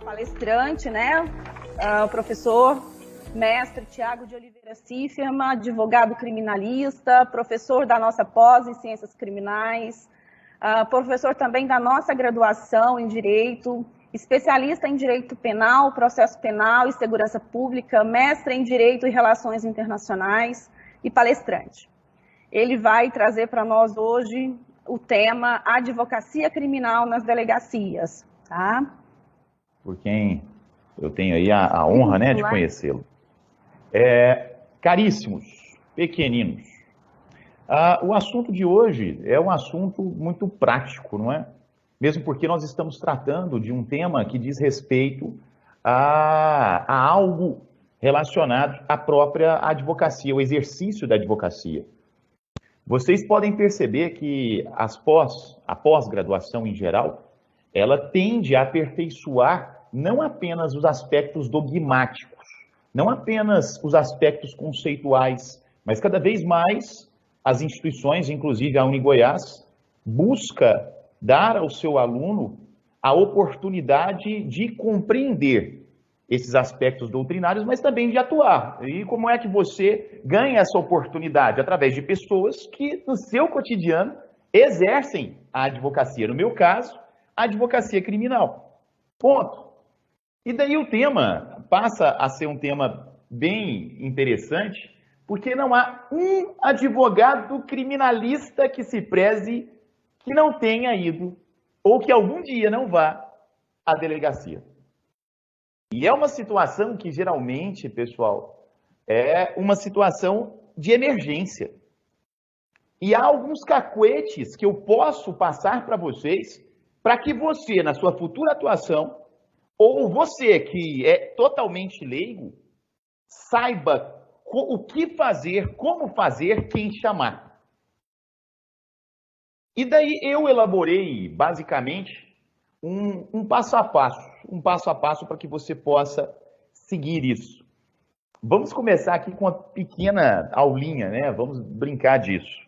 palestrante, né? O professor mestre Tiago de Oliveira Cifferman, advogado criminalista, professor da nossa pós em Ciências Criminais, professor também da nossa graduação em Direito, especialista em Direito Penal, Processo Penal e Segurança Pública, mestre em Direito e Relações Internacionais e palestrante. Ele vai trazer para nós hoje o tema Advocacia Criminal nas Delegacias, tá? Por quem eu tenho aí a honra, né, de conhecê-lo. Caríssimos, pequeninos, o assunto de hoje é um assunto muito prático, não é? Mesmo porque nós estamos tratando de um tema que diz respeito a algo relacionado à própria advocacia, o exercício da advocacia. Vocês podem perceber que a pós-graduação em geral, ela tende a aperfeiçoar não apenas os aspectos dogmáticos, não apenas os aspectos conceituais, mas cada vez mais as instituições, inclusive a UniGoiás, busca dar ao seu aluno a oportunidade de compreender esses aspectos doutrinários, mas também de atuar. E como é que você ganha essa oportunidade? Através de pessoas que, no seu cotidiano, exercem a advocacia. No meu caso, a advocacia criminal. Ponto. E daí o tema passa a ser um tema bem interessante, porque não há um advogado criminalista que se preze que não tenha ido, ou que algum dia não vá à delegacia. E é uma situação que geralmente, pessoal, é uma situação de emergência. E há alguns cacuetes que eu posso passar para vocês, para que você, na sua futura atuação, ou você que é totalmente leigo, saiba o que fazer, como fazer, quem chamar. E daí eu elaborei, basicamente, um passo a passo para que você possa seguir isso. Vamos começar aqui com uma pequena aulinha, né? Vamos brincar disso.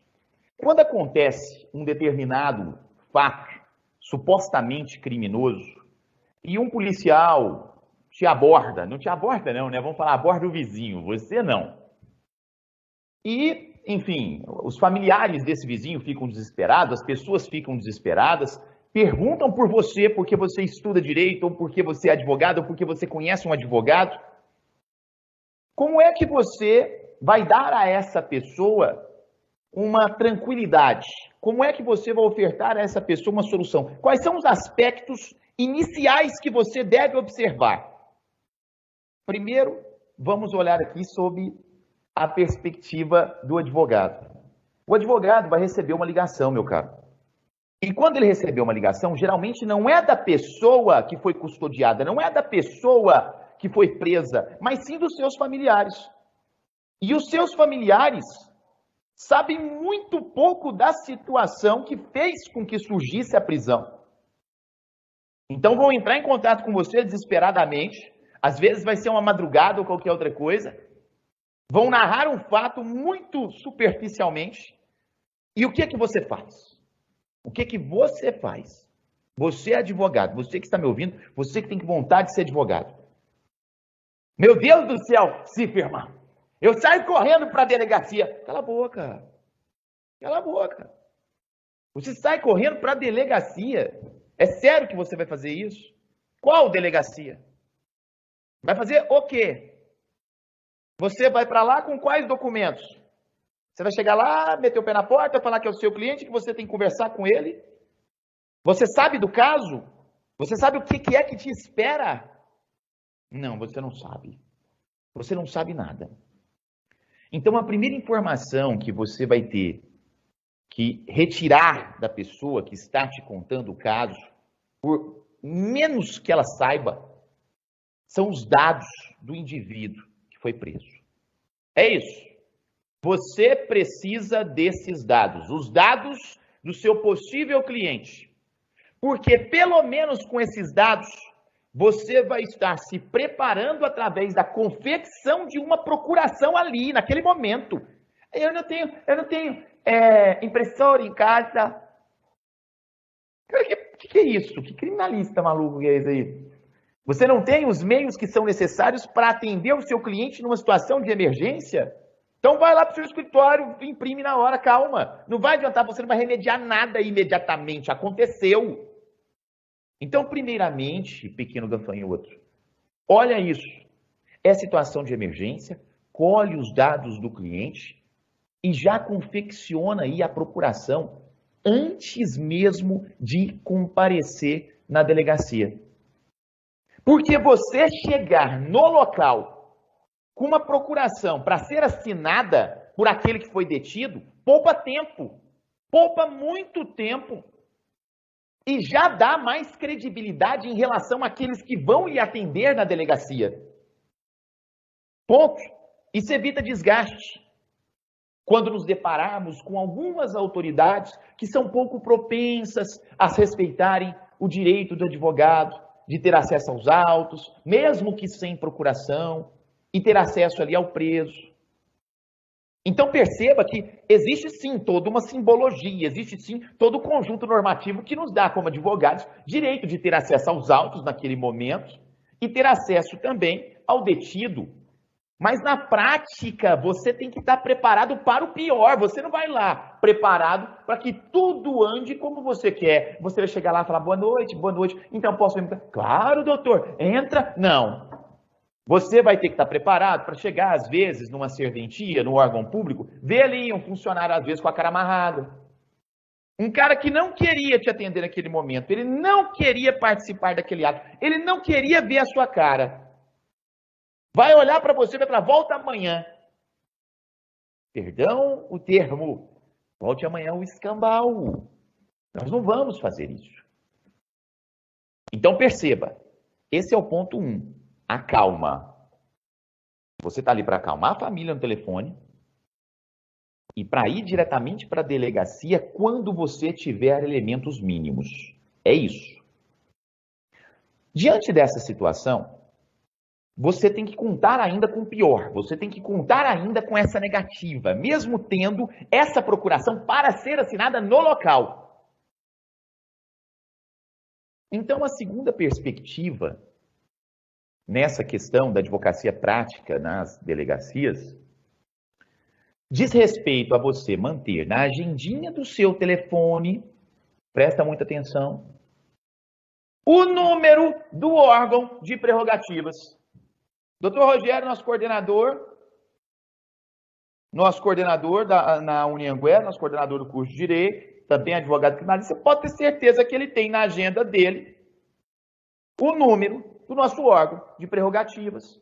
Quando acontece um determinado fato supostamente criminoso, e um policial te aborda, não te aborda não, né? Vamos falar, aborda o vizinho, você não. E, enfim, os familiares desse vizinho ficam desesperados, as pessoas ficam desesperadas, perguntam por você porque você estuda direito, ou porque você é advogado, ou porque você conhece um advogado. Como é que você vai dar a essa pessoa uma tranquilidade? Como é que você vai ofertar a essa pessoa uma solução? Quais são os aspectos iniciais que você deve observar? Primeiro, vamos olhar aqui sob a perspectiva do advogado. O advogado vai receber uma ligação, meu caro. E quando ele receber uma ligação, geralmente não é da pessoa que foi custodiada, não é da pessoa que foi presa, mas sim dos seus familiares. E os seus familiares sabem muito pouco da situação que fez com que surgisse a prisão. Então vão entrar em contato com você desesperadamente, às vezes vai ser uma madrugada ou qualquer outra coisa, vão narrar um fato muito superficialmente, e o que é que você faz? O que é que você faz? Você é advogado, você que está me ouvindo, você que tem vontade de ser advogado. Meu Deus do céu, Cifferman, eu saio correndo para a delegacia. Cala a boca, cala a boca. Você sai correndo para a delegacia. É sério que você vai fazer isso? Qual delegacia? Vai fazer o quê? Você vai para lá com quais documentos? Você vai chegar lá, meter o pé na porta, falar que é o seu cliente, que você tem que conversar com ele? Você sabe do caso? Você sabe o que é que te espera? Não, você não sabe. Você não sabe nada. Então, a primeira informação que você vai ter que retirar da pessoa que está te contando o caso, por menos que ela saiba, são os dados do indivíduo que foi preso. É isso. Você precisa desses dados, os dados do seu possível cliente. Porque, pelo menos com esses dados, você vai estar se preparando através da confecção de uma procuração ali, naquele momento. Eu não tenho impressora em casa. O que é isso? Que criminalista maluco que é esse aí? Você não tem os meios que são necessários para atender o seu cliente numa situação de emergência? Então vai lá para o seu escritório, imprime na hora, calma. Não vai adiantar, você não vai remediar nada imediatamente. Aconteceu. Então, primeiramente, pequeno gafanhoto, olha isso. É situação de emergência, colhe os dados do cliente e já confecciona aí a procuração antes mesmo de comparecer na delegacia. Porque você chegar no local com uma procuração para ser assinada por aquele que foi detido, poupa tempo, poupa muito tempo e já dá mais credibilidade em relação àqueles que vão lhe atender na delegacia. Ponto. Isso evita desgaste. Quando nos depararmos com algumas autoridades que são pouco propensas a respeitarem o direito do advogado de ter acesso aos autos, mesmo que sem procuração, e ter acesso ali ao preso. Então perceba que existe sim toda uma simbologia, existe sim todo o conjunto normativo que nos dá, como advogados, direito de ter acesso aos autos naquele momento e ter acesso também ao detido. Mas na prática, você tem que estar preparado para o pior. Você não vai lá preparado para que tudo ande como você quer. Você vai chegar lá e falar, boa noite, então posso entrar? Claro, doutor, entra. Não. Você vai ter que estar preparado para chegar, às vezes, numa serventia, no órgão público, ver ali um funcionário, às vezes, com a cara amarrada. Um cara que não queria te atender naquele momento, ele não queria participar daquele ato, ele não queria ver a sua cara. Vai olhar para você e vai falar, volta amanhã. Perdão o termo, volte amanhã o escambau. Nós não vamos fazer isso. Então perceba, esse é o ponto 1. Acalma. Você está ali para acalmar a família no telefone e para ir diretamente para a delegacia quando você tiver elementos mínimos. É isso. Diante dessa situação, você tem que contar ainda com o pior. Você tem que contar ainda com essa negativa, mesmo tendo essa procuração para ser assinada no local. Então, a segunda perspectiva nessa questão da advocacia prática nas delegacias, diz respeito a você manter na agendinha do seu telefone, presta muita atenção, o número do órgão de prerrogativas. Doutor Rogério, nosso coordenador na Unianguera, nosso coordenador do curso de Direito, também advogado criminalista, você pode ter certeza que ele tem na agenda dele o número do nosso órgão de prerrogativas,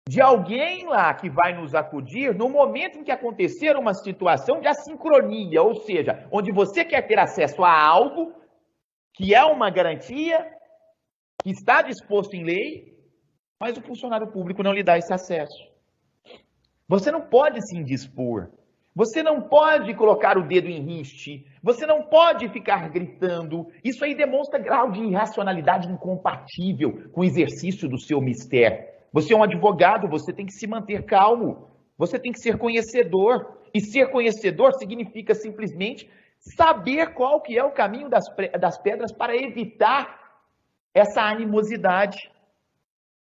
de alguém lá que vai nos acudir no momento em que acontecer uma situação de assincronia, ou seja, onde você quer ter acesso a algo que é uma garantia, que está disposto em lei, mas o funcionário público não lhe dá esse acesso. Você não pode se indispor. Você não pode colocar o dedo em riste, você não pode ficar gritando. Isso aí demonstra grau de irracionalidade incompatível com o exercício do seu mistério. Você é um advogado, você tem que se manter calmo, você tem que ser conhecedor. E ser conhecedor significa simplesmente saber qual que é o caminho das pedras para evitar essa animosidade.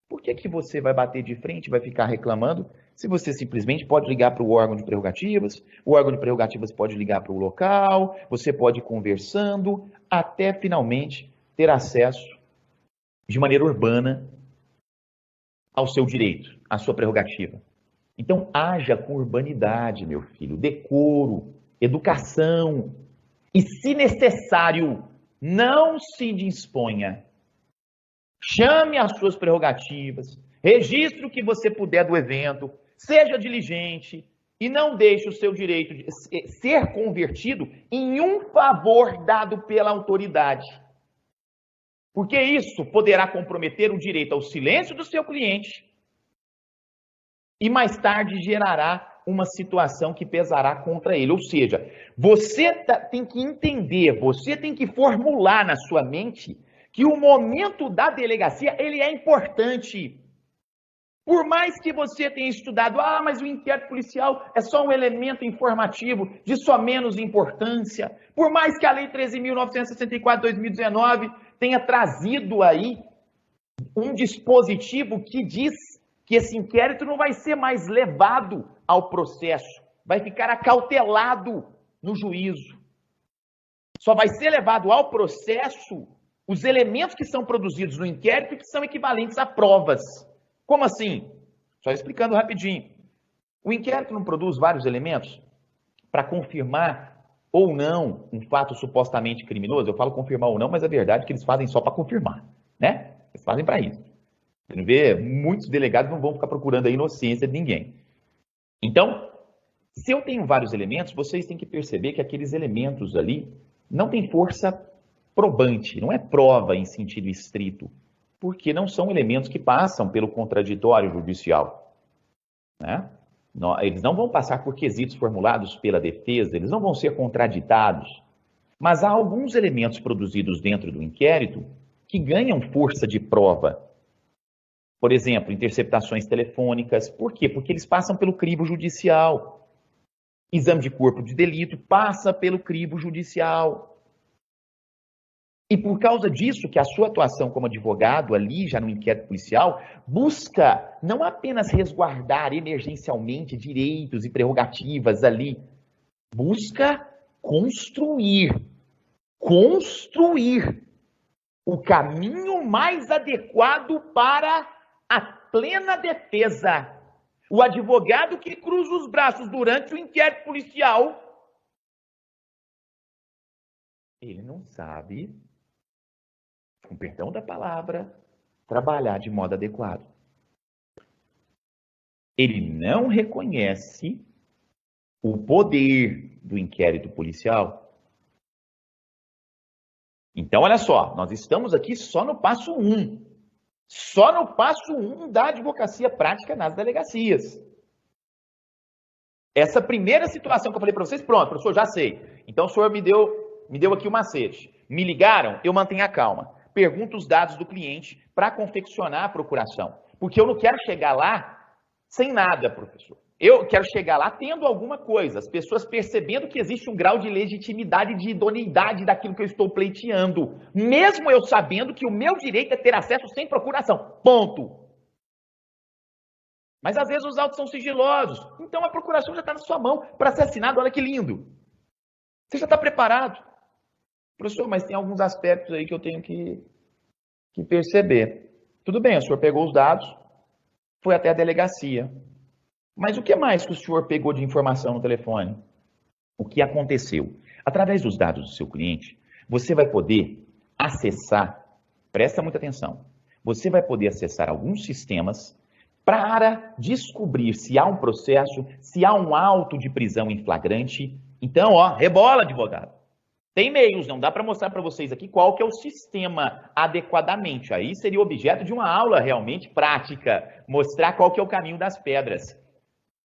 Por que você vai bater de frente, vai ficar reclamando, se você simplesmente pode ligar para o órgão de prerrogativas, o órgão de prerrogativas pode ligar para o local, você pode ir conversando, até finalmente ter acesso de maneira urbana ao seu direito, à sua prerrogativa. Então, haja com urbanidade, meu filho, decoro, educação, e se necessário, não se disponha. Chame as suas prerrogativas, registre o que você puder do evento, seja diligente e não deixe o seu direito de ser convertido em um favor dado pela autoridade. Porque isso poderá comprometer o direito ao silêncio do seu cliente e mais tarde gerará uma situação que pesará contra ele. Ou seja, você tem que entender, você tem que formular na sua mente que o momento da delegacia, ele é importante. Por mais que você tenha estudado, mas o inquérito policial é só um elemento informativo de só menos importância. Por mais que a Lei 13.964/2019 tenha trazido aí um dispositivo que diz que esse inquérito não vai ser mais levado ao processo, vai ficar acautelado no juízo. Só vai ser levado ao processo os elementos que são produzidos no inquérito e que são equivalentes a provas. Como assim? Só explicando rapidinho. O inquérito não produz vários elementos para confirmar ou não um fato supostamente criminoso? Eu falo confirmar ou não, mas a verdade é que eles fazem só para confirmar, né? Eles fazem para isso. Você não vê, muitos delegados não vão ficar procurando a inocência de ninguém. Então, se eu tenho vários elementos, vocês têm que perceber que aqueles elementos ali não têm força probante, não é prova em sentido estrito, porque não são elementos que passam pelo contraditório judicial, né? Eles não vão passar por quesitos formulados pela defesa, eles não vão ser contraditados, mas há alguns elementos produzidos dentro do inquérito que ganham força de prova. Por exemplo, interceptações telefônicas. Por quê? Porque eles passam pelo crivo judicial. Exame de corpo de delito passa pelo crivo judicial. E por causa disso que a sua atuação como advogado ali, já no inquérito policial, busca não apenas resguardar emergencialmente direitos e prerrogativas ali, busca construir o caminho mais adequado para a plena defesa. O advogado que cruza os braços durante o inquérito policial, ele não sabe, com perdão da palavra, trabalhar de modo adequado. Ele não reconhece o poder do inquérito policial. Então, olha só, nós estamos aqui só no passo 1. Só no passo 1 da advocacia prática nas delegacias. Essa primeira situação que eu falei para vocês, pronto, professor, já sei. Então, o senhor me deu aqui o macete. Me ligaram, eu mantenho a calma. Pergunto os dados do cliente para confeccionar a procuração. Porque eu não quero chegar lá sem nada, professor. Eu quero chegar lá tendo alguma coisa, as pessoas percebendo que existe um grau de legitimidade, de idoneidade daquilo que eu estou pleiteando, mesmo eu sabendo que o meu direito é ter acesso sem procuração, ponto. Mas às vezes os autos são sigilosos, então a procuração já está na sua mão para ser assinado, olha que lindo. Você já está preparado. Professor, mas tem alguns aspectos aí que eu tenho que perceber. Tudo bem, o senhor pegou os dados, foi até a delegacia. Mas o que mais que o senhor pegou de informação no telefone? O que aconteceu? Através dos dados do seu cliente, você vai poder acessar, presta muita atenção, você vai poder acessar alguns sistemas para descobrir se há um processo, se há um auto de prisão em flagrante. Então, ó, rebola, advogado. Tem meios, não dá para mostrar para vocês aqui qual que é o sistema adequadamente. Aí seria objeto de uma aula realmente prática, mostrar qual que é o caminho das pedras.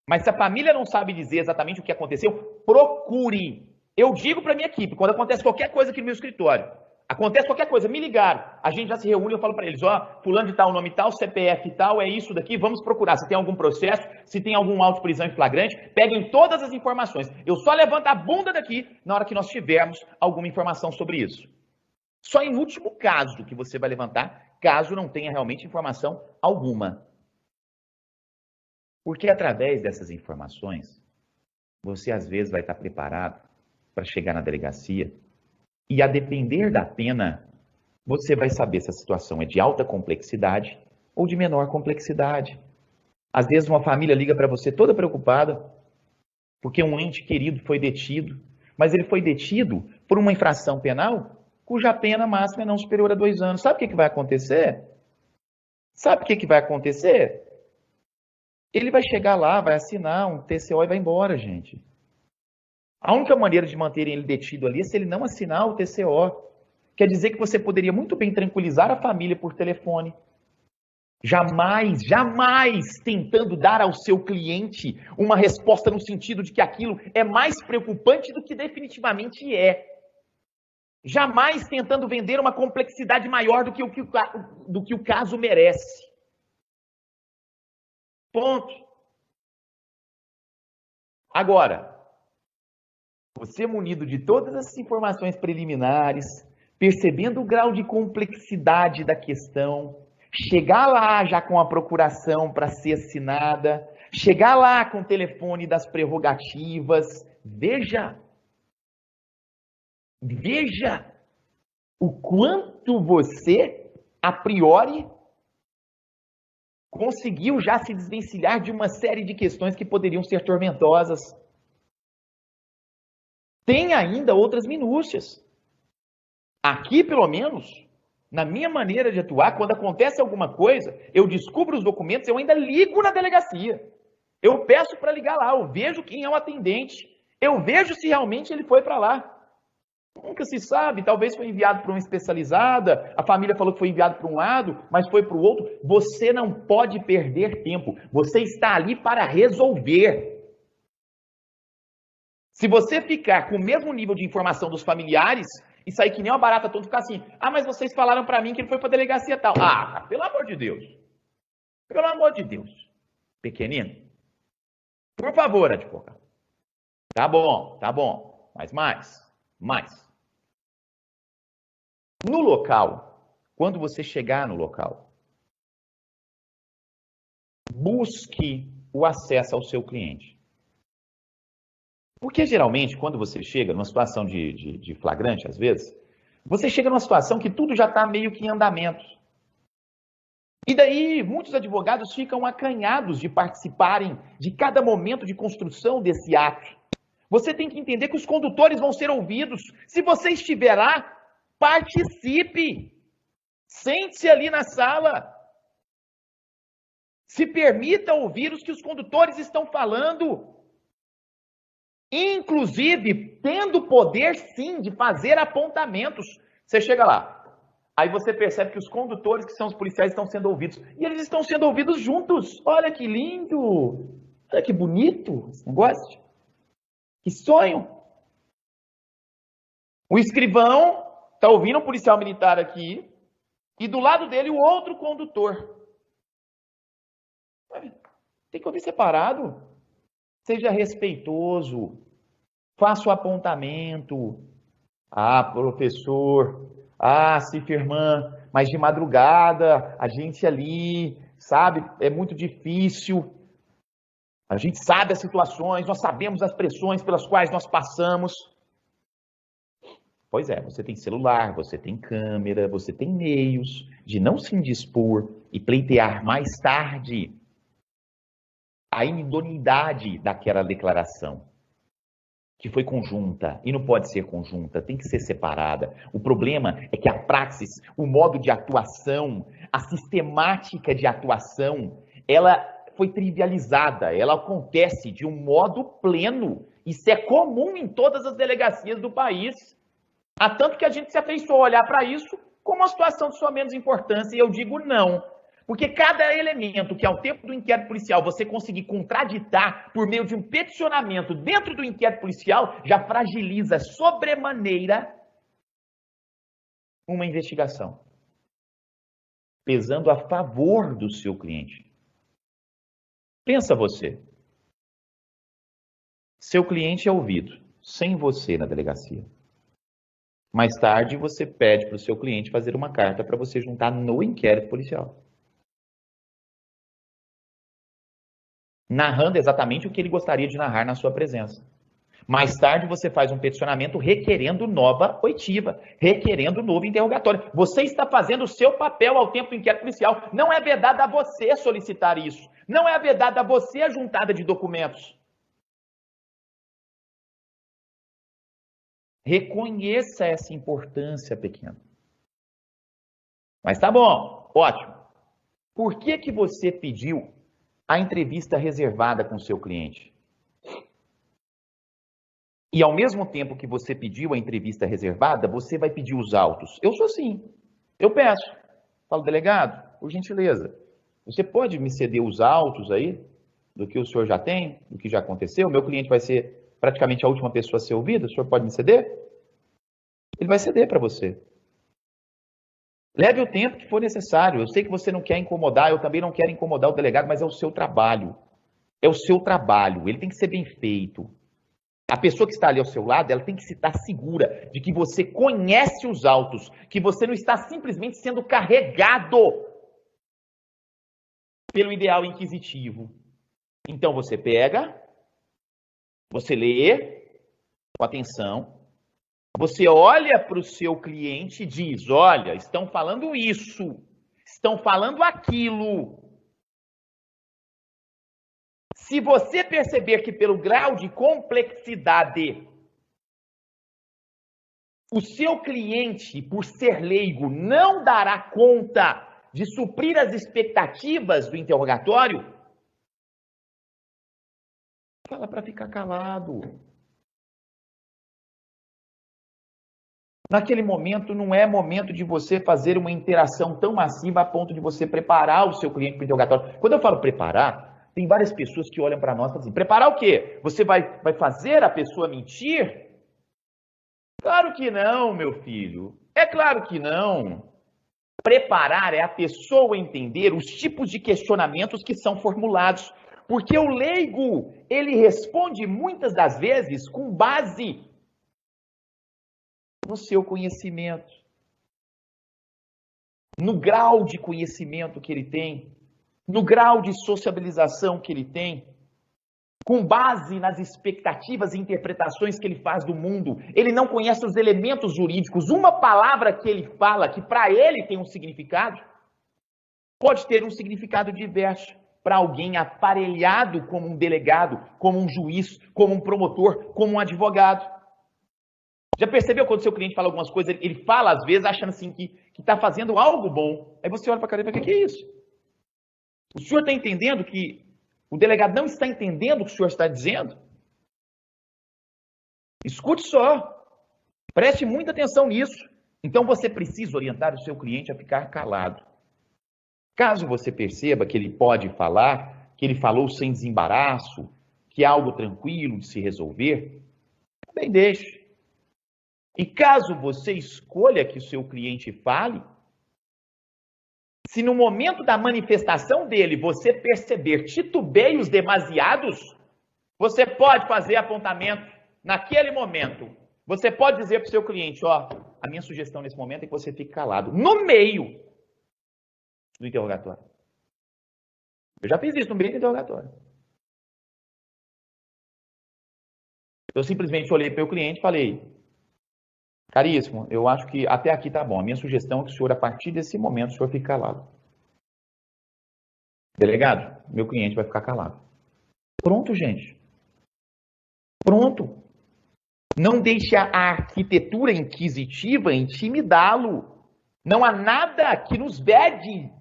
Mas se a família não sabe dizer exatamente o que aconteceu, procure. Eu digo para minha equipe, quando acontece qualquer coisa aqui no meu escritório, acontece qualquer coisa, me ligaram, a gente já se reúne, eu falo para eles, ó, fulano de tal, nome tal, CPF tal, é isso daqui, vamos procurar. Se tem algum processo, se tem algum auto de prisão em flagrante, peguem todas as informações. Eu só levanto a bunda daqui na hora que nós tivermos alguma informação sobre isso. Só em último caso que você vai levantar, caso não tenha realmente informação alguma. Porque através dessas informações, você às vezes vai estar preparado para chegar na delegacia e, a depender da pena, você vai saber se a situação é de alta complexidade ou de menor complexidade. Às vezes uma família liga para você toda preocupada porque um ente querido foi detido, mas ele foi detido por uma infração penal cuja pena máxima é não superior a 2 anos. Sabe o que vai acontecer? Sabe o que vai acontecer? Ele vai chegar lá, vai assinar um TCO e vai embora, gente. A única maneira de manterem ele detido ali é se ele não assinar o TCO. Quer dizer que você poderia muito bem tranquilizar a família por telefone. Jamais tentando dar ao seu cliente uma resposta no sentido de que aquilo é mais preocupante do que definitivamente é. Jamais tentando vender uma complexidade maior do que o caso merece. Ponto. Agora, você munido de todas essas informações preliminares, percebendo o grau de complexidade da questão, chegar lá já com a procuração para ser assinada, chegar lá com o telefone das prerrogativas. Veja o quanto você, a priori, conseguiu já se desvencilhar de uma série de questões que poderiam ser tormentosas. Tem ainda outras minúcias. Aqui, pelo menos, na minha maneira de atuar, quando acontece alguma coisa, eu descubro os documentos, eu ainda ligo na delegacia. Eu peço para ligar lá, eu vejo quem é o atendente, eu vejo se realmente ele foi para lá. Nunca se sabe, talvez foi enviado para uma especializada, a família falou que foi enviado para um lado, mas foi para o outro. Você não pode perder tempo, você está ali para resolver. Se você ficar com o mesmo nível de informação dos familiares e sair que nem uma barata tonta, ficar assim, mas vocês falaram para mim que ele foi para a delegacia tal. Pelo amor de Deus. Pelo amor de Deus. Pequenino. Por favor, advogado. Tá bom. Mas mais. No local, quando você chegar no local, busque o acesso ao seu cliente. Porque, geralmente, quando você chega numa situação de flagrante, às vezes, você chega numa situação que tudo já está meio que em andamento. E daí, muitos advogados ficam acanhados de participarem de cada momento de construção desse ato. Você tem que entender que os condutores vão ser ouvidos. Se você estiver lá, participe. Sente-se ali na sala. Se permita ouvir os que os condutores estão falando. Inclusive, tendo poder, sim, de fazer apontamentos. Você chega lá. Aí você percebe que os condutores, que são os policiais, estão sendo ouvidos. E eles estão sendo ouvidos juntos. Olha que lindo. Olha que bonito esse negócio. Que sonho. O escrivão está ouvindo um policial militar aqui. E do lado dele o outro condutor. Tem que ouvir separado. Seja respeitoso. Faça o apontamento. Professor. Cifirmã. Mas de madrugada, a gente ali, sabe, é muito difícil. A gente sabe as situações, nós sabemos as pressões pelas quais nós passamos. Pois é, você tem celular, você tem câmera, você tem meios de não se indispor e pleitear mais tarde a inidoneidade daquela declaração, que foi conjunta, e não pode ser conjunta, tem que ser separada. O problema é que a praxis, o modo de atuação, a sistemática de atuação, ela foi trivializada, ela acontece de um modo pleno. Isso é comum em todas as delegacias do país. Há tanto que a gente se afeiçoou a olhar para isso como uma situação de sua menos importância, e eu digo não. Porque cada elemento que, ao tempo do inquérito policial, você conseguir contraditar por meio de um peticionamento dentro do inquérito policial, já fragiliza sobremaneira uma investigação, pesando a favor do seu cliente. Pensa você. Seu cliente é ouvido, sem você na delegacia. Mais tarde, você pede para o seu cliente fazer uma carta para você juntar no inquérito policial, narrando exatamente o que ele gostaria de narrar na sua presença. Mais tarde, você faz um peticionamento requerendo nova oitiva, requerendo novo interrogatório. Você está fazendo o seu papel ao tempo do inquérito policial. Não é vedado a você solicitar isso. Não é vedado a você a juntada de documentos. Reconheça essa importância pequena. Mas tá bom, ótimo. Por que você pediu a entrevista reservada com o seu cliente? E ao mesmo tempo que você pediu a entrevista reservada, você vai pedir os autos. Eu sou assim. Eu peço. Falo, delegado, por gentileza, você pode me ceder os autos aí do que o senhor já tem, do que já aconteceu? Meu cliente vai ser praticamente a última pessoa a ser ouvida. O senhor pode me ceder? Ele vai ceder para você. Leve o tempo que for necessário. Eu sei que você não quer incomodar, eu também não quero incomodar o delegado, mas é o seu trabalho. É o seu trabalho, ele tem que ser bem feito. A pessoa que está ali ao seu lado, ela tem que se estar segura de que você conhece os autos, que você não está simplesmente sendo carregado pelo ideal inquisitivo. Então você pega, você lê com atenção, você olha para o seu cliente e diz, olha, estão falando isso, estão falando aquilo. Se você perceber que pelo grau de complexidade, o seu cliente, por ser leigo, não dará conta de suprir as expectativas do interrogatório, fala para ficar calado. Naquele momento, não é momento de você fazer uma interação tão massiva a ponto de você preparar o seu cliente para o interrogatório. Quando eu falo preparar, tem várias pessoas que olham para nós e falam assim, preparar o quê? Você vai fazer a pessoa mentir? Claro que não, meu filho. É claro que não. Preparar é a pessoa entender os tipos de questionamentos que são formulados. Porque o leigo, ele responde muitas das vezes com base no seu conhecimento, no grau de conhecimento que ele tem, no grau de sociabilização que ele tem, com base nas expectativas e interpretações que ele faz do mundo. Ele não conhece os elementos jurídicos. Uma palavra que ele fala, que para ele tem um significado, pode ter um significado diverso para alguém aparelhado como um delegado, como um juiz, como um promotor, como um advogado. Já percebeu quando seu cliente fala algumas coisas, ele fala às vezes achando assim que está fazendo algo bom. Aí você olha para a cara e fala, o que é isso? O senhor está entendendo que o delegado não está entendendo o que o senhor está dizendo? Escute só. Preste muita atenção nisso. Então você precisa orientar o seu cliente a ficar calado. Caso você perceba que ele pode falar, que ele falou sem desembaraço, que é algo tranquilo de se resolver, bem deixe. E caso você escolha que o seu cliente fale, se no momento da manifestação dele você perceber titubeios demasiados, você pode fazer apontamento naquele momento. Você pode dizer para o seu cliente, ó, a minha sugestão nesse momento é que você fique calado, no meio do interrogatório. Eu já fiz isso no meio do interrogatório. Eu simplesmente olhei para o meu cliente e falei, caríssimo, eu acho que até aqui tá bom. A minha sugestão é que o senhor, a partir desse momento, o senhor fique calado. Delegado, meu cliente vai ficar calado. Pronto, gente. Pronto. Não deixe a arquitetura inquisitiva intimidá-lo. Não há nada que nos vede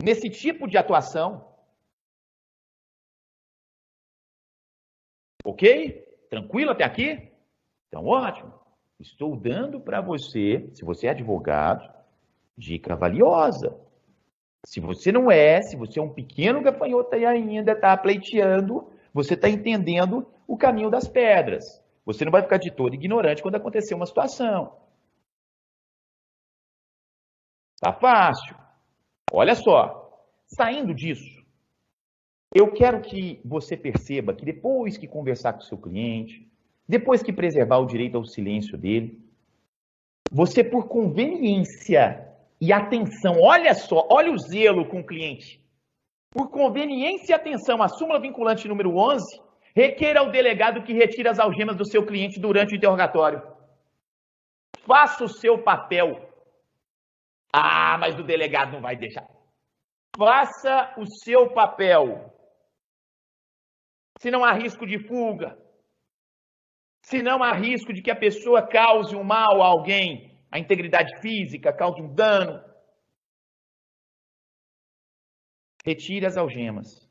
nesse tipo de atuação. Ok? Tranquilo até aqui? Então, ótimo. Estou dando para você, se você é advogado, dica valiosa. Se você não é, se você é um pequeno gafanhoto e ainda está pleiteando, você está entendendo o caminho das pedras. Você não vai ficar de todo ignorante quando acontecer uma situação. Tá fácil. Olha só, saindo disso, eu quero que você perceba que depois que conversar com o seu cliente, depois que preservar o direito ao silêncio dele, você, por conveniência e atenção, olha só, olha o zelo com o cliente. Por conveniência e atenção, a súmula vinculante número 11 requer ao delegado que retire as algemas do seu cliente durante o interrogatório. Faça o seu papel. Ah, mas o delegado não vai deixar. Faça o seu papel. Se não há risco de fuga, se não há risco de que a pessoa cause um mal a alguém, a integridade física, cause um dano, retire as algemas.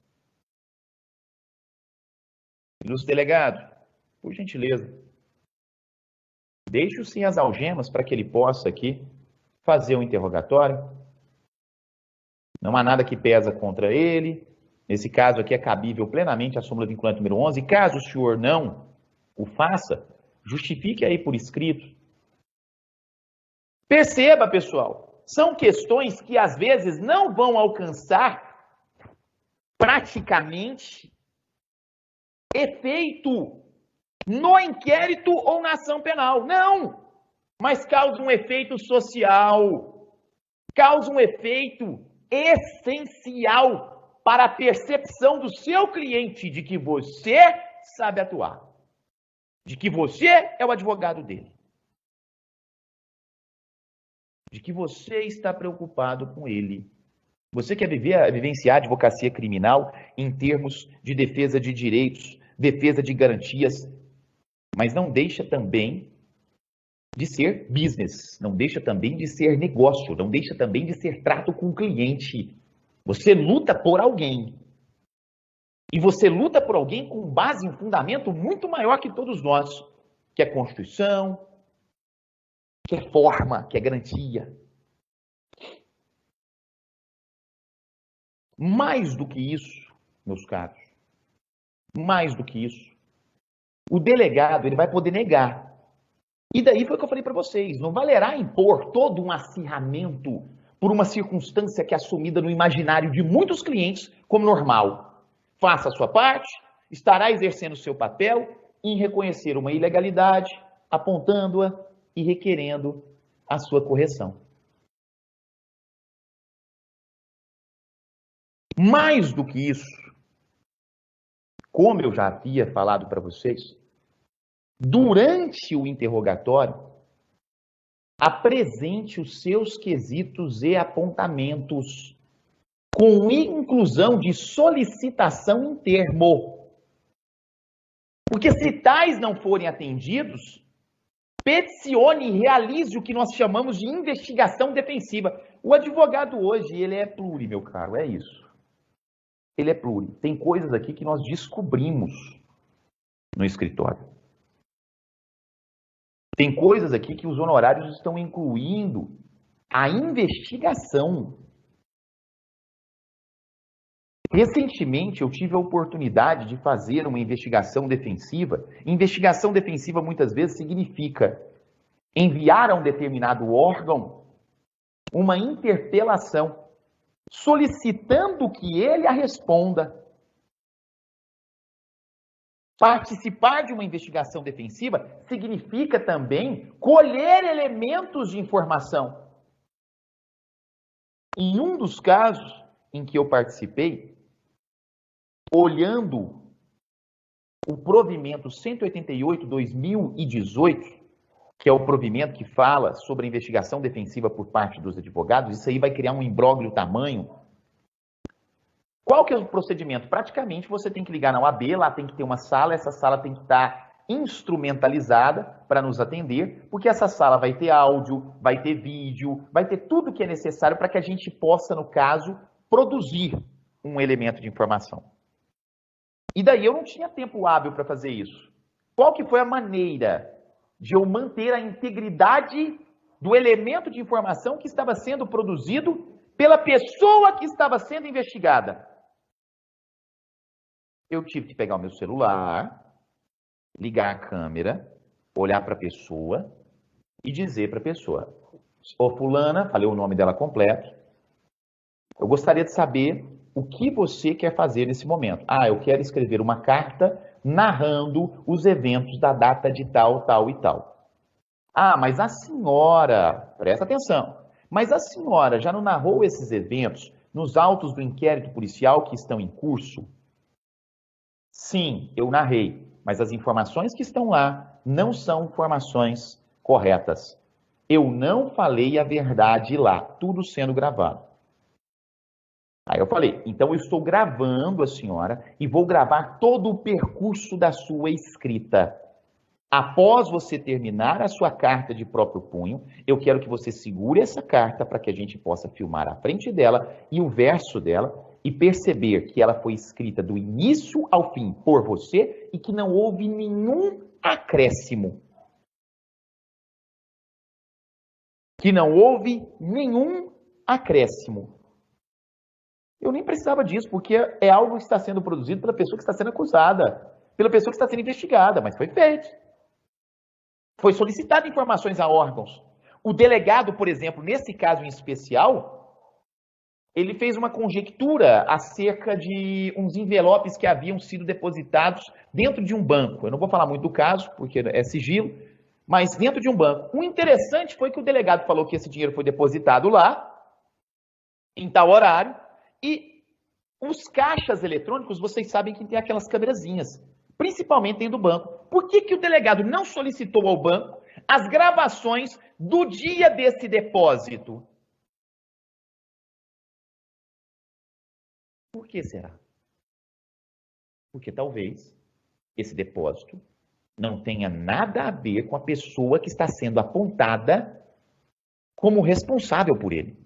Ilustre delegado, por gentileza, deixe-o sem as algemas para que ele possa aqui fazer o interrogatório. Não há nada que pesa contra ele. Nesse caso aqui é cabível plenamente a súmula vinculante número 11. Caso o senhor não o faça, justifique aí por escrito. Perceba, pessoal, são questões que às vezes não vão alcançar praticamente efeito no inquérito ou na ação penal. Não! Mas causa um efeito social, causa um efeito essencial para a percepção do seu cliente de que você sabe atuar, de que você é o advogado dele, de que você está preocupado com ele. Você quer vivenciar a advocacia criminal em termos de defesa de direitos, defesa de garantias, mas não deixa também de ser business, não deixa também de ser negócio, não deixa também de ser trato com o cliente. Você luta por alguém. E você luta por alguém com base em um fundamento muito maior que todos nós, que é Constituição, que é forma, que é garantia. Mais do que isso, meus caros, mais do que isso, o delegado ele vai poder negar. E daí foi o que eu falei para vocês, não valerá impor todo um acirramento por uma circunstância que é assumida no imaginário de muitos clientes como normal. Faça a sua parte, estará exercendo o seu papel em reconhecer uma ilegalidade, apontando-a e requerendo a sua correção. Mais do que isso, como eu já havia falado para vocês, durante o interrogatório, apresente os seus quesitos e apontamentos com inclusão de solicitação em termo. Porque se tais não forem atendidos, peticione e realize o que nós chamamos de investigação defensiva. O advogado hoje, ele é pluri, meu caro, é isso. Ele é pluri. Tem coisas aqui que nós descobrimos no escritório. Tem coisas aqui que os honorários estão incluindo a investigação. Recentemente, eu tive a oportunidade de fazer uma investigação defensiva. Investigação defensiva, muitas vezes, significa enviar a um determinado órgão uma interpelação, solicitando que ele a responda. Participar de uma investigação defensiva significa também colher elementos de informação. Em um dos casos em que eu participei, olhando o provimento 188/2018, que é o provimento que fala sobre a investigação defensiva por parte dos advogados, isso aí vai criar um imbróglio tamanho. Qual que é o procedimento? Praticamente você tem que ligar na OAB, lá tem que ter uma sala, essa sala tem que estar instrumentalizada para nos atender, porque essa sala vai ter áudio, vai ter vídeo, vai ter tudo que é necessário para que a gente possa, no caso, produzir um elemento de informação. E daí eu não tinha tempo hábil para fazer isso. Qual que foi a maneira de eu manter a integridade do elemento de informação que estava sendo produzido pela pessoa que estava sendo investigada? Eu tive que pegar o meu celular, ligar a câmera, olhar para a pessoa e dizer para a pessoa: ô fulana, falei o nome dela completo, eu gostaria de saber o que você quer fazer nesse momento. Ah, eu quero escrever uma carta narrando os eventos da data de tal, tal e tal. Ah, mas a senhora, presta atenção, mas a senhora já não narrou esses eventos nos autos do inquérito policial que estão em curso? Sim, eu narrei, mas as informações que estão lá não são informações corretas. Eu não falei a verdade lá, tudo sendo gravado. Aí eu falei, então eu estou gravando a senhora e vou gravar todo o percurso da sua escrita. Após você terminar a sua carta de próprio punho, eu quero que você segure essa carta para que a gente possa filmar a frente dela e o verso dela e perceber que ela foi escrita do início ao fim por você e que não houve nenhum acréscimo. Que não houve nenhum acréscimo. Eu nem precisava disso, porque é algo que está sendo produzido pela pessoa que está sendo acusada, pela pessoa que está sendo investigada, mas foi feito. Foi solicitado informações a órgãos. O delegado, por exemplo, nesse caso em especial, ele fez uma conjectura acerca de uns envelopes que haviam sido depositados dentro de um banco. Eu não vou falar muito do caso, porque é sigilo, mas dentro de um banco. O interessante foi que o delegado falou que esse dinheiro foi depositado lá, em tal horário, e os caixas eletrônicos, vocês sabem que tem aquelas câmerazinhas, principalmente dentro do banco. Por que que o delegado não solicitou ao banco as gravações do dia desse depósito? Por que será? Porque talvez esse depósito não tenha nada a ver com a pessoa que está sendo apontada como responsável por ele.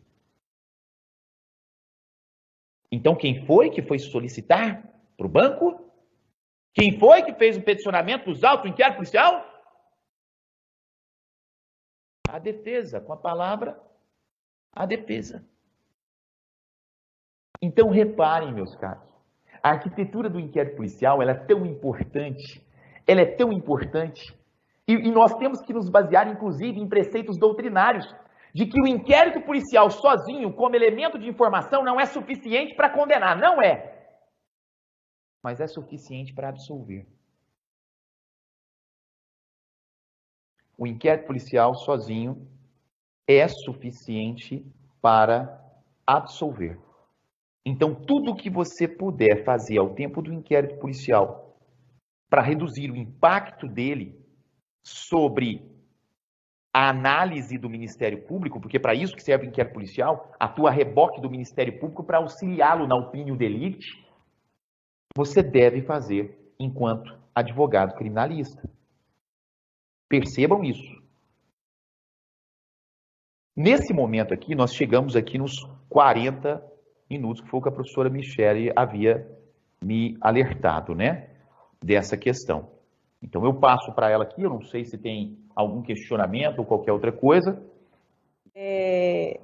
Então, quem foi que foi solicitar para o banco? Quem foi que fez o peticionamento dos autos do inquérito policial? A defesa, com a palavra, a defesa. Então, reparem, meus caros, a arquitetura do inquérito policial, ela é tão importante, e nós temos que nos basear, inclusive, em preceitos doutrinários, de que o inquérito policial sozinho, como elemento de informação, não é suficiente para condenar, não é. Mas é suficiente para absolver. O inquérito policial sozinho é suficiente para absolver. Então, tudo que você puder fazer ao tempo do inquérito policial para reduzir o impacto dele sobre a análise do Ministério Público, porque para isso que serve o inquérito policial, atua a reboque do Ministério Público para auxiliá-lo na opinião delite, você deve fazer enquanto advogado criminalista. Percebam isso. Nesse momento aqui, nós chegamos aqui nos 40 minutos, que foi o que a professora Michele havia me alertado, né, dessa questão. Então, eu passo para ela aqui, eu não sei se tem algum questionamento ou qualquer outra coisa.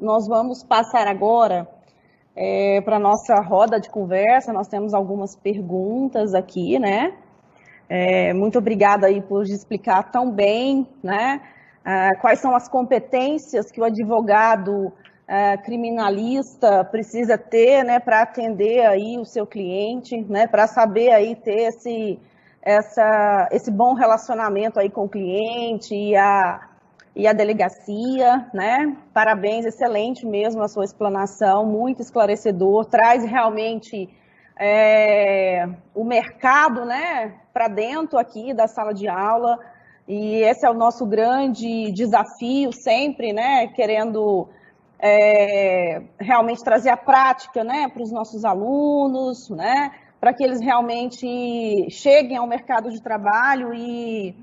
Nós vamos passar agora para a nossa roda de conversa, nós temos algumas perguntas aqui, né? Muito obrigada aí por explicar tão bem, né? Quais são as competências que o advogado criminalista precisa ter, né, para atender aí o seu cliente, né, para saber aí ter esse bom relacionamento aí com o cliente e a delegacia, né? Parabéns, excelente mesmo a sua explanação, muito esclarecedor, traz realmente o mercado, né, para dentro aqui da sala de aula, e esse é o nosso grande desafio sempre, né, querendo realmente trazer a prática, né, para os nossos alunos, né, para que eles realmente cheguem ao mercado de trabalho e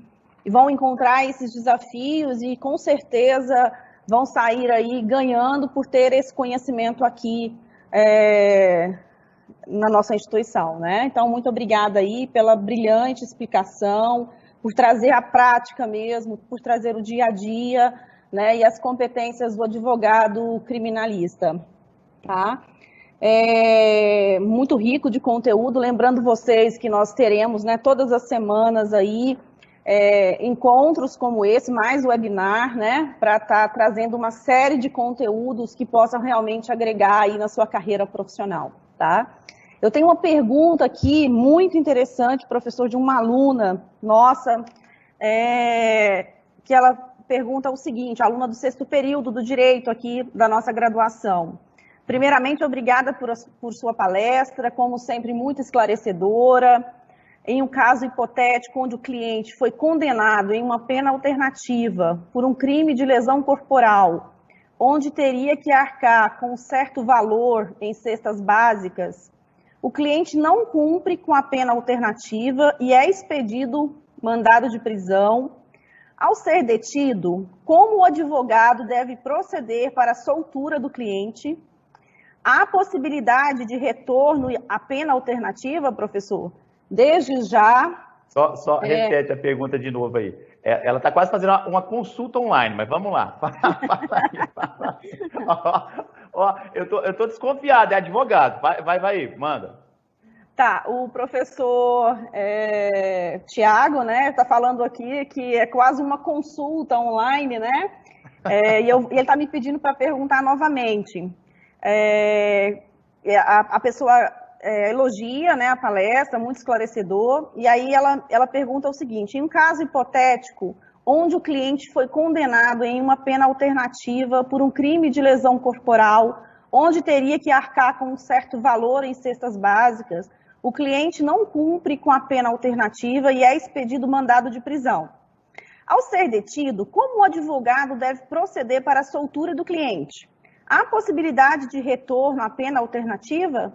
vão encontrar esses desafios e com certeza vão sair aí ganhando por ter esse conhecimento aqui na nossa instituição, né? Então, muito obrigada aí pela brilhante explicação, por trazer a prática mesmo, por trazer o dia a dia, né, e as competências do advogado criminalista, tá? Muito rico de conteúdo, lembrando vocês que nós teremos, né, todas as semanas aí, encontros como esse, mais webinar, né, para estar trazendo uma série de conteúdos que possam realmente agregar aí na sua carreira profissional, tá? Eu tenho uma pergunta aqui muito interessante, professor, de uma aluna nossa, que ela pergunta o seguinte, aluna do 6º período do Direito aqui da nossa graduação. Primeiramente, obrigada por sua palestra, como sempre, muito esclarecedora. Em um caso hipotético onde o cliente foi condenado em uma pena alternativa por um crime de lesão corporal, onde teria que arcar com um certo valor em cestas básicas, o cliente não cumpre com a pena alternativa e é expedido mandado de prisão. Ao ser detido, como o advogado deve proceder para a soltura do cliente? Há possibilidade de retorno à pena alternativa, professor? Desde já... Só repete a pergunta de novo aí. Ela está quase fazendo uma consulta online, mas vamos lá. Fala aí. Eu tô desconfiado, é advogado. Vai aí, manda. Tá, o professor Tiago, né, está falando aqui que é quase uma consulta online, né? E ele está me pedindo para perguntar novamente. A pessoa elogia, né, a palestra, muito esclarecedor, e aí ela pergunta o seguinte, em um caso hipotético, onde o cliente foi condenado em uma pena alternativa por um crime de lesão corporal, onde teria que arcar com um certo valor em cestas básicas, o cliente não cumpre com a pena alternativa e é expedido mandado de prisão. Ao ser detido, como o advogado deve proceder para a soltura do cliente? Há possibilidade de retorno à pena alternativa?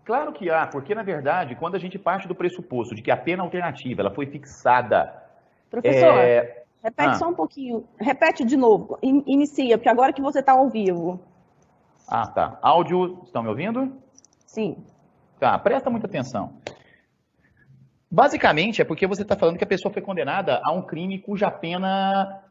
Claro que há, porque na verdade, quando a gente parte do pressuposto de que a pena alternativa ela foi fixada... Professor, repete só um pouquinho, repete de novo, inicia, porque agora que você está ao vivo. Ah, tá. Áudio, estão me ouvindo? Sim. Tá, presta muita atenção. Basicamente é porque você está falando que a pessoa foi condenada a um crime cuja pena,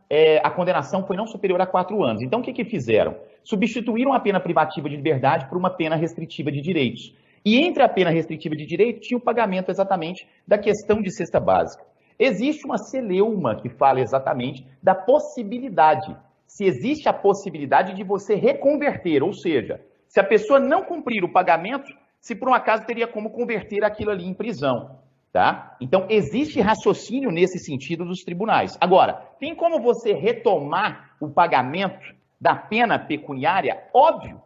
a condenação foi não superior a 4 anos. Então o que fizeram? Substituíram a pena privativa de liberdade por uma pena restritiva de direitos. E entre a pena restritiva de direito tinha o pagamento exatamente da questão de cesta básica. Existe uma celeuma que fala exatamente da possibilidade. Se existe a possibilidade de você reconverter, ou seja, se a pessoa não cumprir o pagamento, se por um acaso teria como converter aquilo ali em prisão. Tá? Então, existe raciocínio nesse sentido dos tribunais. Agora, tem como você retomar o pagamento da pena pecuniária? Óbvio.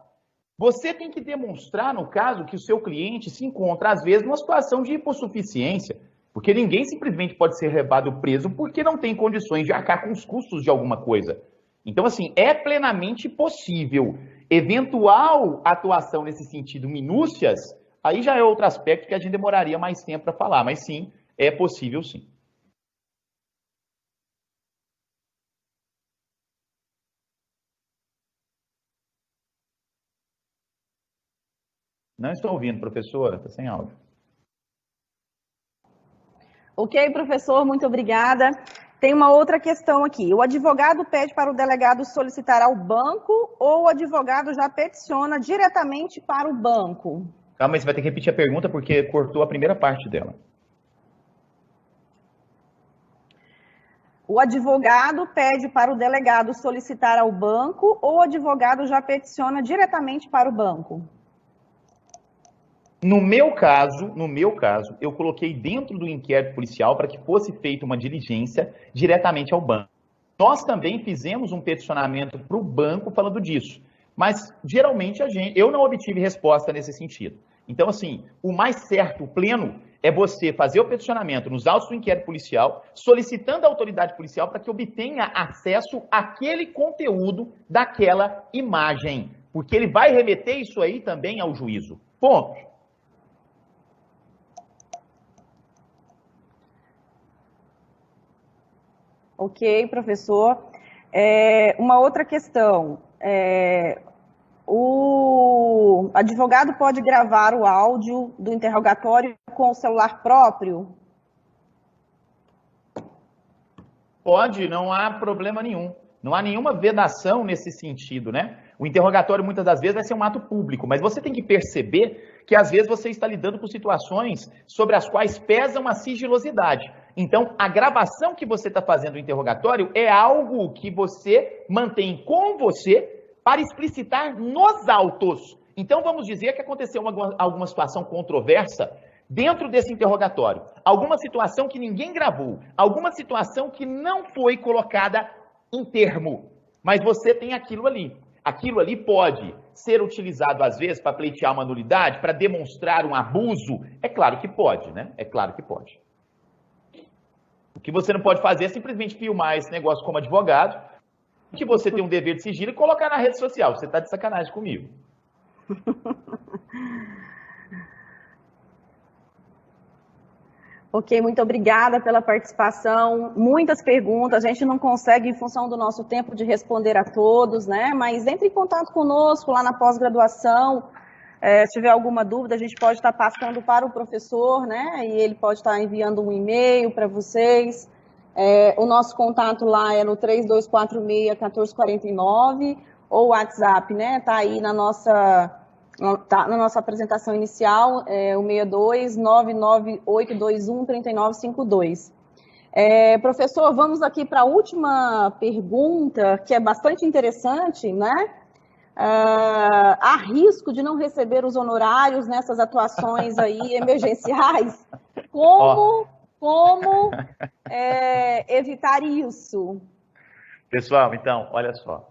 Você tem que demonstrar, no caso, que o seu cliente se encontra, às vezes, numa situação de hipossuficiência, porque ninguém simplesmente pode ser levado preso porque não tem condições de arcar com os custos de alguma coisa. Então, assim, é plenamente possível. Eventual atuação nesse sentido, minúcias, aí já é outro aspecto que a gente demoraria mais tempo para falar, mas sim, é possível sim. Não estou ouvindo, professora, está sem áudio. Ok, professor, muito obrigada. Tem uma outra questão aqui. O advogado pede para o delegado solicitar ao banco ou o advogado já peticiona diretamente para o banco? Calma aí, você vai ter que repetir a pergunta porque cortou a primeira parte dela. O advogado pede para o delegado solicitar ao banco ou o advogado já peticiona diretamente para o banco? No meu caso, eu coloquei dentro do inquérito policial para que fosse feita uma diligência diretamente ao banco. Nós também fizemos um peticionamento para o banco falando disso, mas geralmente eu não obtive resposta nesse sentido. Então, assim, o mais certo, o pleno, é você fazer o peticionamento nos autos do inquérito policial, solicitando à autoridade policial para que obtenha acesso àquele conteúdo daquela imagem, porque ele vai remeter isso aí também ao juízo. Ponto. Ok, professor. Uma outra questão. O advogado pode gravar o áudio do interrogatório com o celular próprio? Pode, não há problema nenhum. Não há nenhuma vedação nesse sentido, né? O interrogatório, muitas das vezes, vai ser um ato público, mas você tem que perceber que, às vezes, você está lidando com situações sobre as quais pesam a sigilosidade. Então, a gravação que você está fazendo do interrogatório é algo que você mantém com você para explicitar nos autos. Então, vamos dizer que aconteceu alguma situação controversa dentro desse interrogatório, alguma situação que ninguém gravou, alguma situação que não foi colocada em termo, mas você tem aquilo ali. Aquilo ali pode ser utilizado, às vezes, para pleitear uma nulidade, para demonstrar um abuso? É claro que pode, né? É claro que pode. O que você não pode fazer é simplesmente filmar esse negócio como advogado, que você tem um dever de sigilo e colocar na rede social. Você está de sacanagem comigo. Ok, muito obrigada pela participação. Muitas perguntas, a gente não consegue, em função do nosso tempo, de responder a todos, né? Mas entre em contato conosco lá na pós-graduação. Se tiver alguma dúvida, a gente pode estar passando para o professor, né? E ele pode estar enviando um e-mail para vocês. O nosso contato lá é no 3246-1449 ou o WhatsApp, né? Está aí na nossa apresentação inicial, o 62-99821-3952. Professor, vamos aqui para a última pergunta, que é bastante interessante, né? Há risco de não receber os honorários nessas atuações aí emergenciais? Como evitar isso? Pessoal, então, olha só.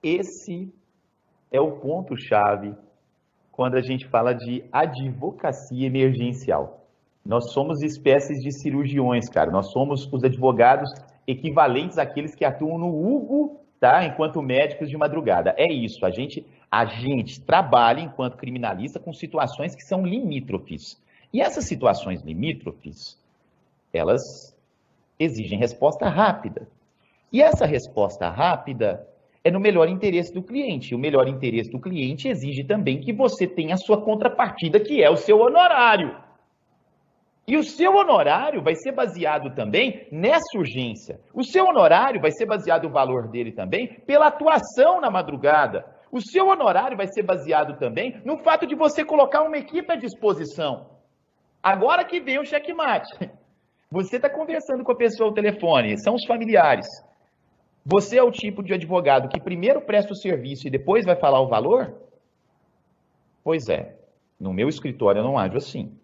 Esse é o ponto-chave quando a gente fala de advocacia emergencial. Nós somos espécies de cirurgiões, cara. Nós somos os advogados equivalentes àqueles que atuam no Hugo, tá? Enquanto médicos de madrugada. É isso, a gente trabalha enquanto criminalista com situações que são limítrofes. E essas situações limítrofes, elas exigem resposta rápida. E essa resposta rápida é no melhor interesse do cliente. O melhor interesse do cliente exige também que você tenha a sua contrapartida, que é o seu honorário. E o seu honorário vai ser baseado também nessa urgência. O seu honorário vai ser baseado o valor dele também pela atuação na madrugada. O seu honorário vai ser baseado também no fato de você colocar uma equipe à disposição. Agora que vem o checkmate. Você está conversando com a pessoa ao telefone, são os familiares. Você é o tipo de advogado que primeiro presta o serviço e depois vai falar o valor? Pois é, no meu escritório eu não ajo assim.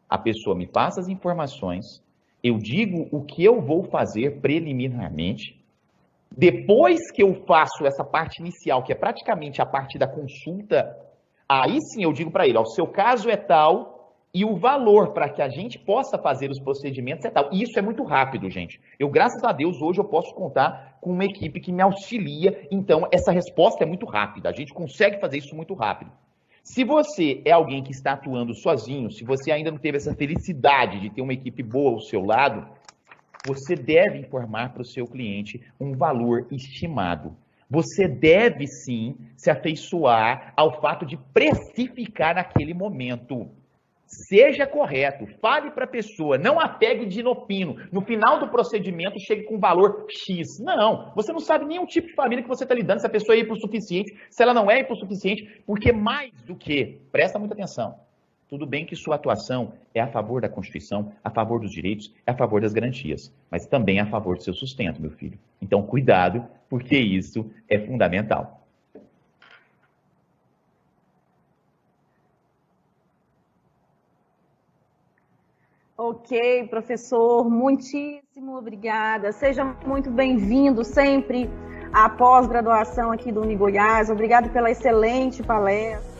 A pessoa me passa as informações, eu digo o que eu vou fazer preliminarmente. Depois que eu faço essa parte inicial, que é praticamente a parte da consulta, aí sim eu digo para ele, ó, o seu caso é tal e o valor para que a gente possa fazer os procedimentos é tal. E isso é muito rápido, gente. Eu, graças a Deus, hoje eu posso contar com uma equipe que me auxilia, então essa resposta é muito rápida, a gente consegue fazer isso muito rápido. Se você é alguém que está atuando sozinho, se você ainda não teve essa felicidade de ter uma equipe boa ao seu lado, você deve informar para o seu cliente um valor estimado. Você deve, sim, se afeiçoar ao fato de precificar naquele momento. Seja correto, fale para a pessoa, não a pegue de inopino. No final do procedimento, chegue com valor X. Não, você não sabe nem o tipo de família que você está lidando, se a pessoa é hipossuficiente, se ela não é hipossuficiente, porque mais do que, presta muita atenção, tudo bem que sua atuação é a favor da Constituição, a favor dos direitos, é a favor das garantias, mas também é a favor do seu sustento, meu filho. Então, cuidado, porque isso é fundamental. Ok, professor, muitíssimo obrigada. Seja muito bem-vindo sempre à pós-graduação aqui do Uni Goiás. Obrigado pela excelente palestra.